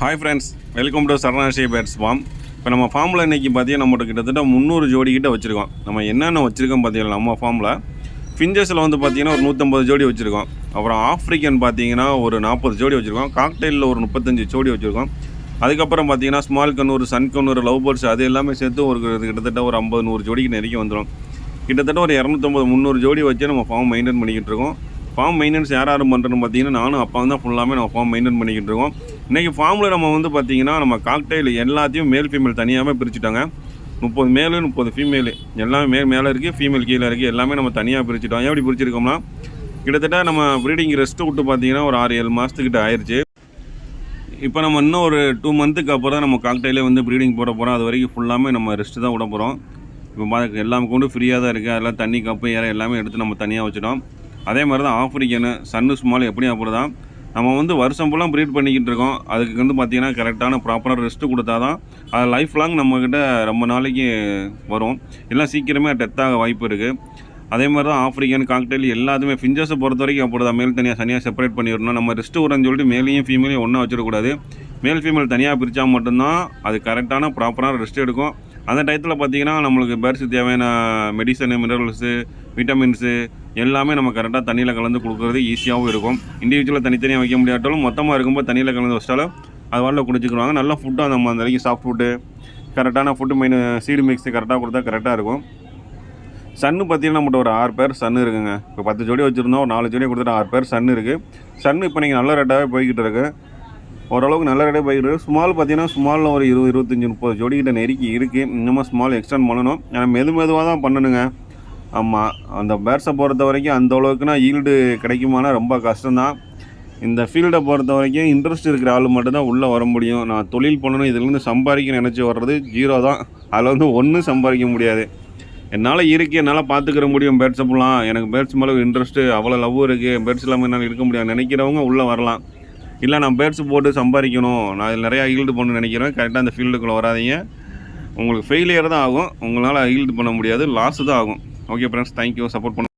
Hi friends, welcome to Saranasri birds farm. இப்போ நம்ம ஃபார்மில் இன்றைக்கி பார்த்தீங்கன்னா நம்மகிட்ட கிட்டத்தட்ட 300 ஜோடி கிட்ட வச்சுருக்கோம். நம்ம என்னென்ன வச்சுருக்கோம் பார்த்தீங்கன்னா நம்ம ஃபார்மில் ஃபிஞ்சஸில் வந்து பார்த்திங்கன்னா ஒரு 150 ஜோடி வச்சுருக்கோம். அப்புறம் ஆஃப்ரிக்கன் பார்த்தீங்கன்னா ஒரு 40 ஜோடி வச்சுருக்கோம். காக்டெயிலில் ஒரு 35 ஜோடி வச்சுருக்கோம். அதுக்கப்புறம் பார்த்தீங்கன்னா small conure, sun conure, love birds அது எல்லாமே சேர்த்து ஒரு கிட்டத்தட்ட ஒரு 50-100 ஜோடிக்கு நெருக்கி வந்துடும். கிட்டத்தட்ட ஒரு 250-300 ஜோடி வச்சு நம்ம ஃபார்ம் மெயின்டைன் பண்ணிக்கிட்டு இருக்கோம். ஃபார்ம் மெயின்டெனன்ஸ் யார் பண்ணுறோன்னு பார்த்தீங்கன்னா நானும் அப்பா தான் ஃபுல்லாமே நம்ம ஃபார்ம் மெயின்டைன் பண்ணிக்கிட்டு இருக்கோம். இன்றைக்கி ஃபார்மில் நம்ம வந்து பார்த்திங்கன்னா நம்ம காக்டெயில் எல்லாத்தையும் மேல் ஃபீமேல் தனியாகவே பிரிச்சுட்டாங்க. 30 மேலு 30 ஃபீமேலு எல்லாமே மேலே இருக்குது, ஃபீமேல் கீழே இருக்குது, எல்லாமே நம்ம தனியாக பிரிச்சுட்டோம். எப்படி பிரிச்சிருக்கோம்னா கிட்டத்தட்ட நம்ம ப்ரீடிங் ரெஸ்ட்டு விட்டு பார்த்திங்கன்னா ஒரு 6-7 மாதத்துக்கிட்ட ஆயிடுச்சு. இப்போ நம்ம இன்னும் ஒரு 2 மந்த்துக்கு அப்புறம் தான் நம்ம காக்டெயிலே வந்து ப்ரீடிங் போட போகிறோம். அது வரைக்கும் ஃபுல்லாமே நம்ம ரெஸ்ட்டு தான் விட போகிறோம். இப்போ பார்க்க எல்லாமே கொண்டு ஃப்ரீயாக தான் இருக்குது. அதெல்லாம் தண்ணி கப்பு ஏற எல்லாமே எடுத்து நம்ம தனியாக வச்சுட்டோம். அதே மாதிரி தான் ஆஃப்ரிக்கனு, சன்னு, ஸ்மால் எப்படியும் அப்படி தான் நம்ம வந்து வருஷம் ஃபுல்லாக ப்ரீட் பண்ணிக்கிட்டு இருக்கோம். அதுக்கு வந்து பார்த்திங்கன்னா கரெக்டான ப்ராப்பராக ரெஸ்ட்டு கொடுத்தா தான் அது லைஃப் லாங் நம்மக்கிட்ட ரொம்ப நாளைக்கு வரும். எல்லாம் சீக்கிரமே டெத்தாக வாய்ப்பு இருக்குது. அதே மாதிரி தான் ஆஃப்ரிக்கன், காக்டெயில் எல்லாத்துமே ஃபிஞ்சஸை பொறுத்த வரைக்கும் அப்படி தான். மேல் தனியாக செப்பரேட் பண்ணிடணும். நம்ம ரெஸ்ட்டு விடுறேன்னு சொல்லிட்டு மேலேயும் ஃபீமேலையும் ஒன்றா வச்சிடக்கூடாது. மேல் ஃபீமேல் தனியாக பிரித்தா மட்டும்தான் அது கரெக்டான ப்ராப்பரான ரெஸ்ட் எடுக்கும். அந்த டயத்தில் பார்த்திங்கன்னா நம்மளுக்கு பேர்ட்ஸுக்கு தேவையான மெடிசனு, மினரல்ஸு, விட்டமின்ஸு எல்லாமே நம்ம கரெக்டாக தண்ணியில் கலந்து கொடுக்குறது ஈஸியாகவும் இருக்கும். இண்டிவிஜுவலாக தனித்தனியாக வைக்க முடியாட்டாலும் மொத்தமாக இருக்கும்போது தண்ணியில் கலந்து வச்சாலும் அது வரல குடிச்சிக்கிடுவாங்க. நல்ல ஃபுட்டாக நம்ம அந்த வரைக்கும் சாஃப்ட் ஃபுட்டு, கரெக்டான ஃபுட்டு, மெயின் சீடு மிக்ஸு கரெக்டாக கொடுத்தா கரெக்டாக இருக்கும். சன்னு பார்த்திங்கன்னா நம்மகிட்ட ஒரு 6 பேர் சன்னு இருக்குங்க. இப்போ 10 ஜோடி வச்சுருந்தோம், ஒரு 4 ஜோடி கொடுத்துட்டு 6 பேர் சன்னு இருக்குது. சன்னு இப்போ நீங்கள் நல்ல ரேட்டாகவே போய்கிட்டு இருக்குது. ஓரளவுக்கு நல்ல ரேட்டாக போய்கிட்டு இருக்குது. ஸ்மால் பார்த்திங்கன்னா ஸ்மாலில் ஒரு 20-25-30 ஜோடிக்கிட்ட நெருக்கி இருக்குது. இன்னமும் ஸ்மால் எக்ஸ்டெண்ட் பண்ணணும். ஏன்னா மெதுவாக தான் பண்ணணுங்க. ஆமாம், அந்த பேர்ட்ஸை பொறுத்த வரைக்கும் அந்த அளவுக்குனா ஈல்டு கிடைக்குமானா ரொம்ப கஷ்டம்தான். இந்த ஃபீல்டை பொறுத்த வரைக்கும் இன்ட்ரெஸ்ட் இருக்கிற ஆள் மட்டும்தான் உள்ளே வர முடியும். நான் தொழில் பண்ணணும், இதுலேருந்து சம்பாதிக்க நினச்சி வர்றது 0 தான். அதில் வந்து ஒன்றும் சம்பாதிக்க முடியாது. என்னால் என்னால் பார்த்துக்கிற முடியும் பேர்ட்ஸை ஃபுல்லாம். எனக்கு பேர்ட்ஸ் மேலே இன்ட்ரெஸ்ட்டு அவ்வளோ லவ் இருக்குது, பேர்ட்ஸ் இல்லாமல் என்னால் இருக்க முடியாது நினைக்கிறவங்க உள்ளே வரலாம். இல்லை நான் பேர்ட்ஸ் போட்டு சம்பாதிக்கணும், நான் இதில் நிறையா ஈல்டு பண்ணணும்னு நினைக்கிறேன், கரெக்டாக அந்த ஃபீல்டுக்குள்ளே வராதிங்க. உங்களுக்கு ஃபெயிலியர் தான் ஆகும், உங்களால் ஈல்டு பண்ண முடியாது, லாஸு தான் ஆகும். ஓகே ஃப்ரெண்ட்ஸ், தேங்க்யூ, சப்போர்ட் பண்ண.